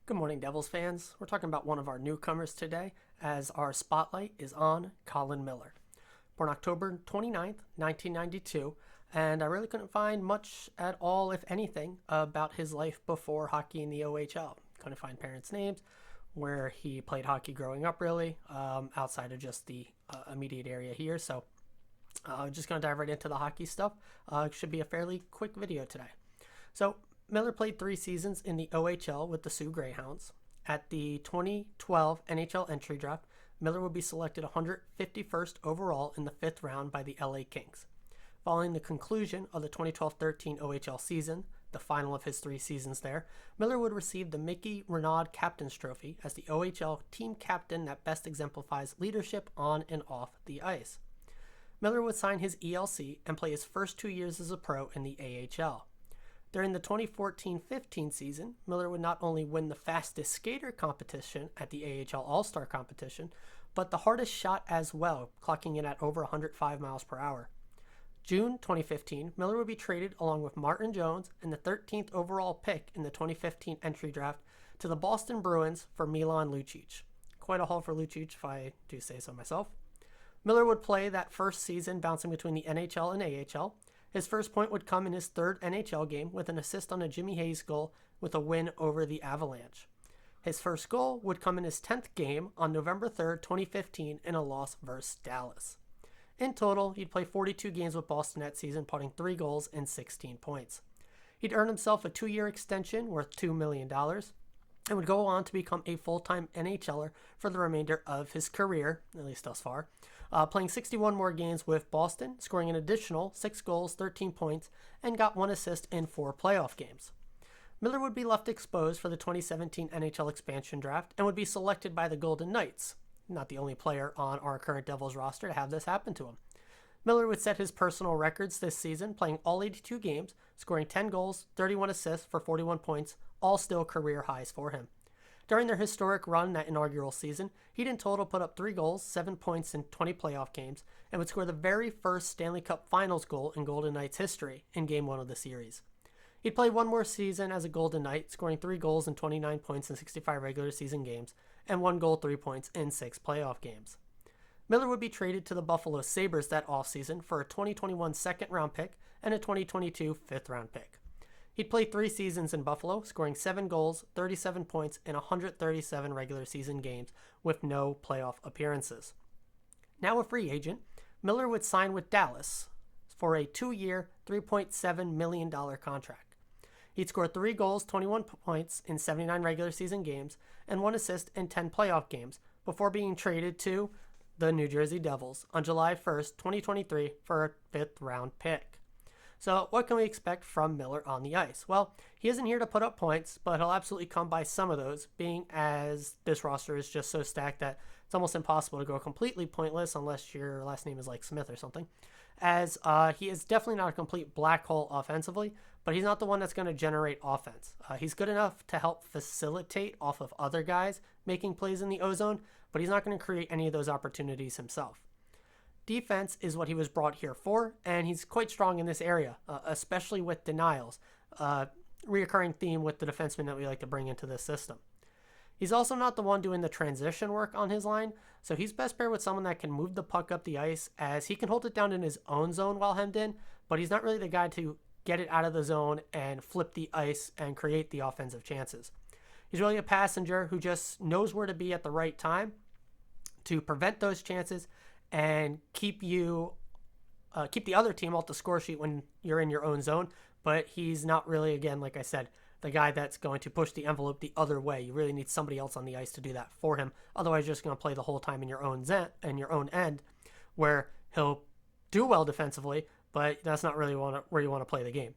Good morning, Devils fans. We're talking about one of our newcomers today, as our spotlight is on Colin Miller. Born October 29th, 1992, and I really couldn't find much at all, if anything, about his life before hockey in the OHL. Couldn't find parents' names, where he played hockey growing up, really, outside of just the immediate area here. So, just going to dive right into the hockey stuff. It should be a fairly quick video today. So, Miller played 3 seasons in the OHL with the Sioux Greyhounds. At the 2012 NHL entry draft, Miller would be selected 151st overall in the 5th round by the LA Kings. Following the conclusion of the 2012-13 OHL season, the final of his 3 seasons there, Miller would receive the Mickey Renaud Captain's Trophy as the OHL team captain that best exemplifies leadership on and off the ice. Miller would sign his ELC and play his first 2 years as a pro in the AHL. During the 2014-15 season, Miller would not only win the fastest skater competition at the AHL All-Star competition, but the hardest shot as well, clocking in at over 105 miles per hour. June 2015, Miller would be traded along with Martin Jones and the 13th overall pick in the 2015 entry draft to the Boston Bruins for Milan Lucic. Quite a haul for Lucic, if I do say so myself. Miller would play that first season bouncing between the NHL and AHL. His first point would come in his 3rd NHL game with an assist on a Jimmy Hayes goal with a win over the Avalanche. His first goal would come in his 10th game on November 3rd, 2015 in a loss versus Dallas. In total, he'd play 42 games with Boston that season, putting 3 goals and 16 points. He'd earn himself a 2-year extension worth $2 million and would go on to become a full-time NHLer for the remainder of his career, at least thus far, playing 61 more games with Boston, scoring an additional 6 goals, 13 points, and got 1 assist in 4 playoff games. Miller would be left exposed for the 2017 NHL expansion draft and would be selected by the Golden Knights, not the only player on our current Devils roster to have this happen to him. Miller would set his personal records this season, playing all 82 games, scoring 10 goals, 31 assists for 41 points, all still career highs for him. During their historic run that inaugural season, he'd in total put up 3 goals, 7 points in 20 playoff games, and would score the very first Stanley Cup Finals goal in Golden Knights history in Game 1 of the series. He'd play 1 more season as a Golden Knight, scoring 3 goals and 29 points in 65 regular season games, and 1 goal, 3 points in 6 playoff games. Miller would be traded to the Buffalo Sabres that offseason for a 2021 second-round pick and a 2022 fifth-round pick. He'd play 3 seasons in Buffalo, scoring 7 goals, 37 points in 137 regular season games with no playoff appearances. Now a free agent, Miller would sign with Dallas for a 2-year, $3.7 million contract. He'd score 3 goals, 21 points in 79 regular season games, and 1 assist in 10 playoff games before being traded to the New Jersey Devils on July 1st, 2023 for a 5th-round pick. So what can we expect from Miller on the ice? Well, he isn't here to put up points, but he'll absolutely come by some of those, being as this roster is just so stacked that it's almost impossible to go completely pointless unless your last name is like Smith or something, as he is definitely not a complete black hole offensively, but he's not the one that's going to generate offense. He's good enough to help facilitate off of other guys making plays in the O-zone, but he's not going to create any of those opportunities himself. Defense is what he was brought here for, and he's quite strong in this area, especially with denials, reoccurring theme with the defensemen that we like to bring into this system. He's also not the one doing the transition work on his line, so he's best paired with someone that can move the puck up the ice, as he can hold it down in his own zone while hemmed in, but he's not really the guy to get it out of the zone and flip the ice and create the offensive chances. He's really a passenger who just knows where to be at the right time to prevent those chances and keep the other team off the score sheet when you're in your own zone. But he's not really, again, like I said, the guy that's going to push the envelope the other way. You really need somebody else on the ice to do that for him. Otherwise, you're just going to play the whole time in your own end, where he'll do well defensively, but that's not really where you want to play the game.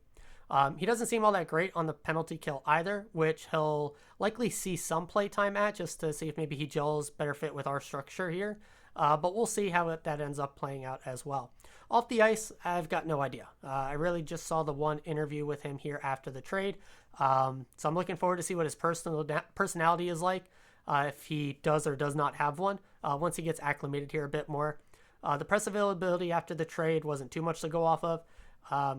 He doesn't seem all that great on the penalty kill either, which he'll likely see some play time at just to see if maybe he gels better fit with our structure here. But we'll see how that ends up playing out as well. Off the ice, I've got no idea. I really just saw the one interview with him here after the trade. So I'm looking forward to see what his personality is like, if he does or does not have one, once he gets acclimated here a bit more. The press availability after the trade wasn't too much to go off of.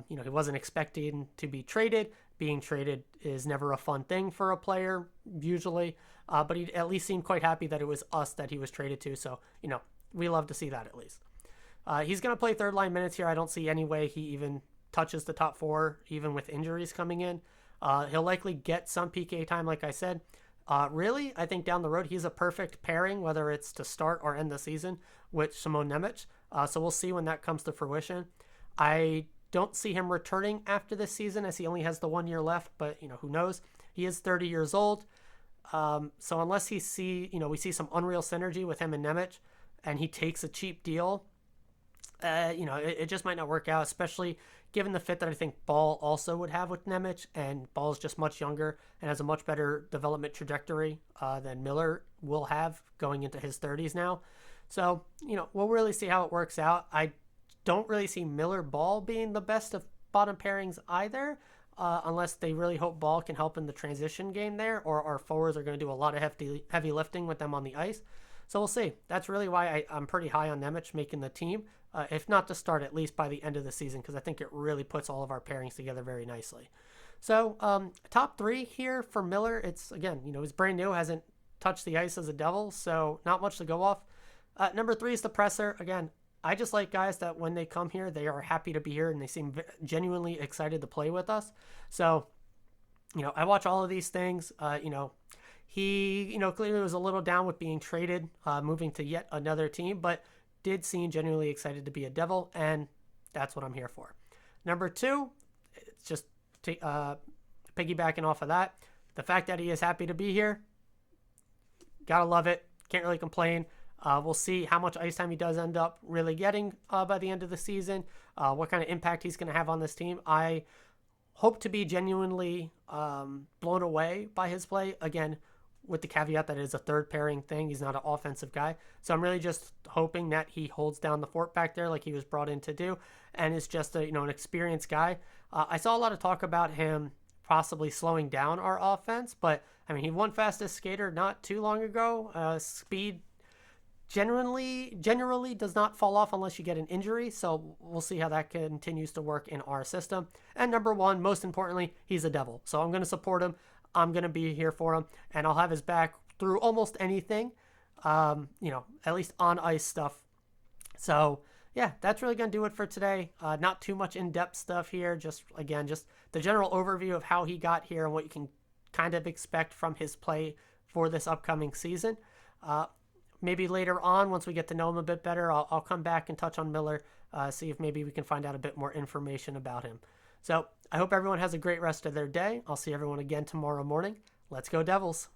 He wasn't expecting to be traded being traded is never a fun thing for a player, usually. But he at least seemed quite happy that it was us that he was traded to. So, we love to see that at least. He's going to play third line minutes here. I don't see any way he even touches the top four, even with injuries coming in. He'll likely get some PK time, like I said. Really, I think down the road, he's a perfect pairing, whether it's to start or end the season, with Simon Nemec. So we'll see when that comes to fruition. I don't see him returning after this season, as he only has the 1 year left, but, who knows? He is 30 years old. So unless we see some unreal synergy with him and Nemec, and he takes a cheap deal, it just might not work out, especially given the fit that I think Ball also would have with Nemec, and Ball's just much younger and has a much better development trajectory than Miller will have going into his 30s now. So, we'll really see how it works out. I don't really see Miller Ball being the best of bottom pairings either, unless they really hope Ball can help in the transition game there, or our forwards are going to do a lot of heavy lifting with them on the ice. So we'll see. That's really why I'm pretty high on Nemec making the team, if not to start, at least by the end of the season, because I think it really puts all of our pairings together very nicely. So top three here for Miller. It's, again, he's brand new, hasn't touched the ice as a Devil, so not much to go off. Number 3 is the presser. Again, I just like guys that when they come here, they are happy to be here and they seem genuinely excited to play with us. So, I watch all of these things. He, clearly was a little down with being traded, moving to yet another team, but did seem genuinely excited to be a Devil, and that's what I'm here for. Number 2, it's just piggybacking off of that. The fact that he is happy to be here, gotta love it. Can't really complain. We'll see how much ice time he does end up really getting by the end of the season, what kind of impact he's going to have on this team. I hope to be genuinely blown away by his play, again, with the caveat that it is a third pairing thing. He's not an offensive guy. So I'm really just hoping that he holds down the fort back there like he was brought in to do, and is just an experienced guy. I saw a lot of talk about him possibly slowing down our offense, but I mean, he won fastest skater not too long ago. Speed generally does not fall off unless you get an injury, so we'll see how that continues to work in our system. And number 1, most importantly, he's a Devil, so I'm going to support him. I'm going to be here for him, and I'll have his back through almost anything, at least on ice stuff. So yeah, that's really going to do it for today. Not too much in-depth stuff here, just the general overview of how he got here and what you can kind of expect from his play for this upcoming season. Maybe later on, once we get to know him a bit better, I'll come back and touch on Miller, see if maybe we can find out a bit more information about him. So I hope everyone has a great rest of their day. I'll see everyone again tomorrow morning. Let's go Devils.